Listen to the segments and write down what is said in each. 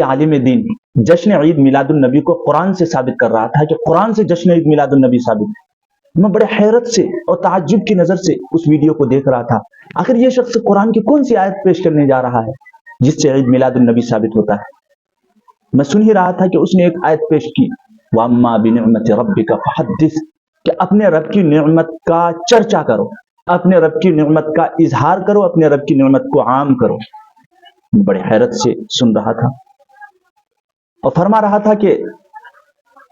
عالم دین جشن عید میلاد النبی کو قرآن سے ثابت کر رہا تھا کہ قرآن سے جشن عید میلاد النبی ثابت ہے۔ میں بڑے حیرت سے اور تعجب کی نظر سے اس ویڈیو کو دیکھ رہا تھا، آخر یہ شخص قرآن کی کون سی آیت پیش کرنے جا رہا ہے جس سے عید میلاد النبی ثابت ہوتا ہے؟ میں سن ہی رہا تھا کہ اس نے ایک آیت پیش کی، وَأَمَّا بِنِعْمَةِ رَبِّكَ فَحَدِّثْ، کہ اپنے رب کی نعمت کا چرچا کرو، اپنے رب کی نعمت کا اظہار کرو، اپنے رب کی نعمت کو عام کرو۔ بڑے حیرت سے سن رہا تھا اور فرما رہا تھا کہ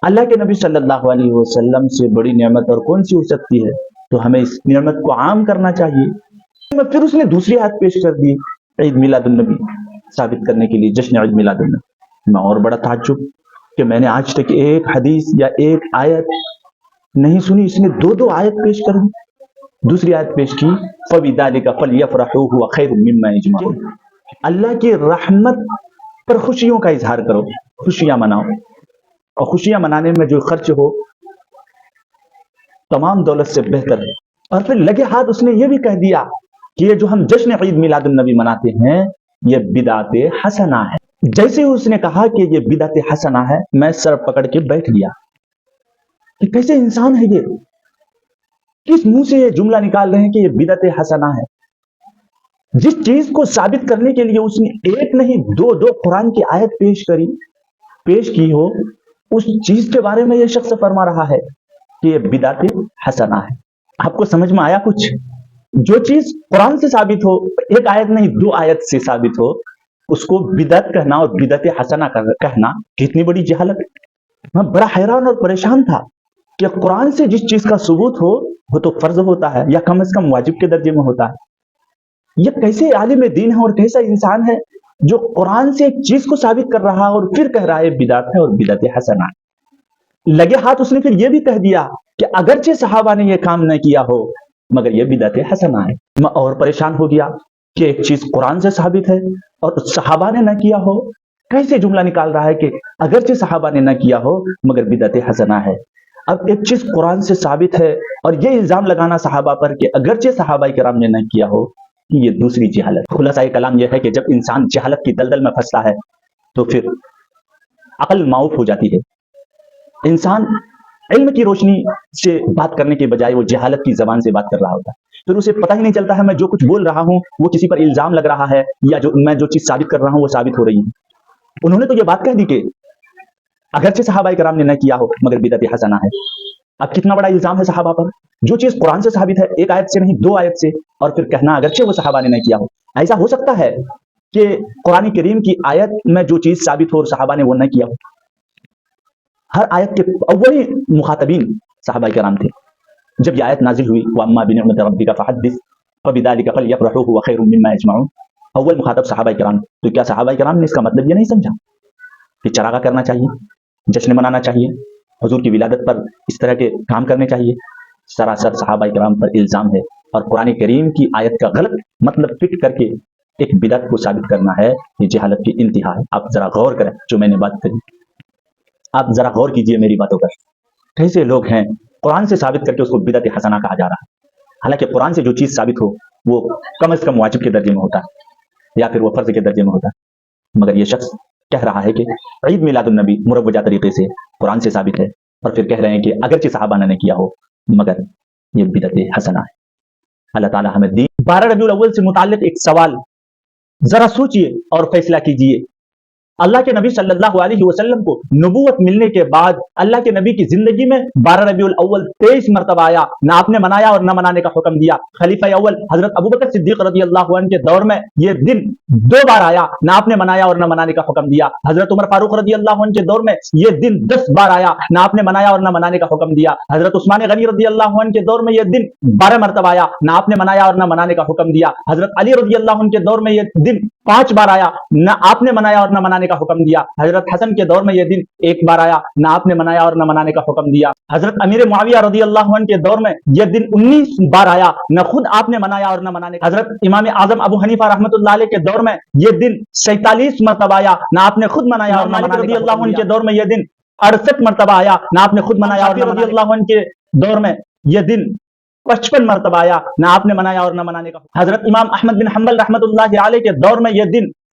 اللہ کے نبی صلی اللہ علیہ وسلم سے بڑی نعمت اور کون سی ہو سکتی ہے، تو ہمیں اس نعمت کو عام کرنا چاہیے۔ پھر اس نے دوسری آیت پیش کر دی عید میلاد النبی ثابت کرنے کے لیے، جشن عید میلاد النبی۔ میں اور بڑا تعجب کہ میں نے آج تک ایک حدیث یا ایک آیت نہیں سنی، اس نے دو آیت پیش کر دی۔ دوسری آیت پیش کی، فَبِذَلِكَ فَلْيَفْرَحُوا هُوَ خَيْرٌ مِّمَّا يَجْمَعُونَ، اللہ کی رحمت پر خوشیوں کا اظہار کرو، خوشیاں مناؤ، اور خوشیاں منانے میں جو خرچ ہو تمام دولت سے بہتر ہے۔ اور پھر لگے ہاتھ اس نے یہ بھی کہہ دیا کہ یہ جو ہم جشن عید میلاد النبی مناتے ہیں یہ بدعت حسنہ ہے۔ جیسے اس نے کہا کہ یہ بدعت حسنہ ہے، میں سر پکڑ کے بیٹھ گیا کہ کیسے انسان ہے یہ، کس منہ سے یہ جملہ نکال رہے ہیں کہ یہ بدعت حسنہ ہے؟ جس چیز کو ثابت کرنے کے لیے اس نے ایک نہیں دو قرآن کی آیت پیش کی ہو، اس چیز کے بارے میں یہ شخص فرما رہا ہے کہ یہ بدعت حسنہ ہے۔ آپ کو سمجھ میں آیا کچھ؟ جو چیز قرآن سے ثابت ہو، ایک آیت نہیں دو آیت سے ثابت ہو، اس کو بدعت کہنا اور بدعت حسنہ کہنا کتنی بڑی جہالت ہے۔ میں بڑا حیران اور پریشان تھا کہ قرآن سے جس چیز کا ثبوت ہو وہ تو فرض ہوتا ہے یا کم از کم واجب کے درجے میں ہوتا ہے۔ یہ کیسے عالم دین ہے اور کیسا انسان ہے جو قرآن سے ایک چیز کو ثابت کر رہا اور پھر کہہ رہا ہے بدعت ہے اور بدعت حسنہ ہے۔ لگے ہاتھ اس نے پھر یہ بھی کہہ دیا کہ اگرچہ صحابہ نے یہ کام نہ کیا ہو مگر یہ بدعت حسنہ ہے۔ میں اور پریشان ہو گیا کہ ایک چیز قرآن سے ثابت ہے اور صحابہ نے نہ کیا ہو، کیسے جملہ نکال رہا ہے کہ اگرچہ صحابہ نے نہ کیا ہو مگر بدعت حسنہ ہے۔ اب ایک چیز قرآن سے ثابت ہے اور یہ الزام لگانا صحابہ پر کہ اگرچہ صحابہ کرام نے نہ کیا ہو، یہ دوسری جہالت۔ خلاصہ کلام یہ ہے کہ جب انسان جہالت کی دلدل میں پھنستا ہے تو پھر عقل معاف ہو جاتی ہے۔ انسان علم کی روشنی سے بات کرنے کے بجائے وہ جہالت کی زبان سے بات کر رہا ہوتا ہے، پھر اسے پتہ ہی نہیں چلتا ہے میں جو کچھ بول رہا ہوں وہ کسی پر الزام لگ رہا ہے یا میں جو چیز ثابت کر رہا ہوں وہ ثابت ہو رہی ہے۔ انہوں نے تو یہ بات کہہ دی کہ اگرچہ صحابہ کرام نے نہ کیا ہو مگر بدعت حسنہ ہے۔ اب کتنا بڑا الزام ہے صحابہ پر، جو چیز قرآن سے ثابت ہے ایک آیت سے نہیں دو آیت سے، اور پھر کہنا اگرچہ وہ صحابہ نے نہ کیا ہو۔ ایسا ہو سکتا ہے کہ قرآن کریم کی آیت میں جو چیز ثابت ہو اور صحابہ نے وہ نہ کیا ہو؟ ہر آیت کے اولی مخاطبین صحابہ کرام تھے۔ جب یہ آیت نازل ہوئی وَأَمَّا بِنِعْمَةِ رَبِّكَ فَحَدِّثْ وَبِذَلِكَ فَلْيَفْرَحُوا هُوَ خَيْرٌ مِّمَّا يَجْمَعُونَ، اول مخاطب صحابہ کرام۔ تو کیا صحابہ کرام نے اس کا مطلب یہ نہیں سمجھا کہ چراغاں کرنا چاہیے، جشن منانا چاہیے، حضور کی ولادت پر اس طرح کے کام کرنے چاہیے؟ سراسر صحابہ کرام پر الزام ہے، اور قرآن کریم کی آیت کا غلط مطلب فٹ کر کے ایک بدعت کو ثابت کرنا ہے، یہ جہالت کی انتہا ہے۔ آپ ذرا غور کریں جو میں نے بات کری، آپ ذرا غور کیجئے میری باتوں پر۔ کیسے لوگ ہیں قرآن سے ثابت کر کے اس کو بدعت حسنہ کہا جا رہا ہے، حالانکہ قرآن سے جو چیز ثابت ہو وہ کم از کم واجب کے درجے میں ہوتا ہے یا پھر وہ فرض کے درجے میں ہوتا ہے۔ مگر یہ شخص کہہ رہا ہے کہ عید میلاد النبی مروجہ طریقے سے قرآن سے ثابت ہے، اور پھر کہہ رہے ہیں کہ اگرچہ صحابہ نے کیا ہو مگر یہ بدعت حسنہ ہے۔ اللہ تعالی ہمیں دین 12 ربیع الاول سے متعلق ایک سوال ذرا سوچئے اور فیصلہ کیجئے۔ اللہ کے نبی صلی اللہ علیہ وسلم کو نبوت ملنے کے بعد اللہ کے نبی کی زندگی میں 12 ربیع الاول 23 مرتبہ آیا، نہ آپ نے منایا اور نہ منانے کا حکم دیا۔ خلیفہ اول حضرت ابوبکر صدیق رضی اللہ عنہ کے دور میں یہ دن 2 بار آیا، نہ آپ نے منایا اور نہ منانے کا حکم دیا۔ حضرت عمر فاروق رضی اللہ عنہ کے دور میں یہ دن 10 بار آیا، نہ آپ نے منایا اور نہ منانے کا حکم دیا۔ حضرت عثمان غنی رضی اللہ عنہ کے دور میں یہ دن 12 مرتبہ آیا، نہ آپ نے منایا اور نہ منانے کا حکم دیا۔ حضرت علی رضی اللہ عنہ کے دور میں یہ دن 5 بار آیا، نہ آپ نے منایا اور نہ منانے کا حکم دیا۔ حضرت حسن کے دور میں یہ دن 1 بار آیا، نہ آپ نے منایا اور نہ منانے کا حکم دیا۔ حضرت امیر معاویہ رضی اللہ عنہ کے دور میں یہ دن 19 بار آیا، نہ خود آپ نے منایا اور نہ منانے کا۔ حضرت امام اعظم ابو حنیفہ رحمۃ اللہ علیہ کے دور میں یہ دن 47 مرتبہ آیا، نہ آپ نے خود منایا اور نہ منانے کا۔ رضی اللہ عنہ کے دور میں یہ دن 68 مرتبہ آیا، نہ آپ نے خود منایا اور نہ منانے کا۔ رضی اللہ عنہ کے دور میں یہ دن 55 مرتبہ آیا، نہ آپ نے منایا اور نہ منانے کا۔ حضرت امام احمد بن حنبل رحمۃ اللہ علیہ کے دور میں یہ دن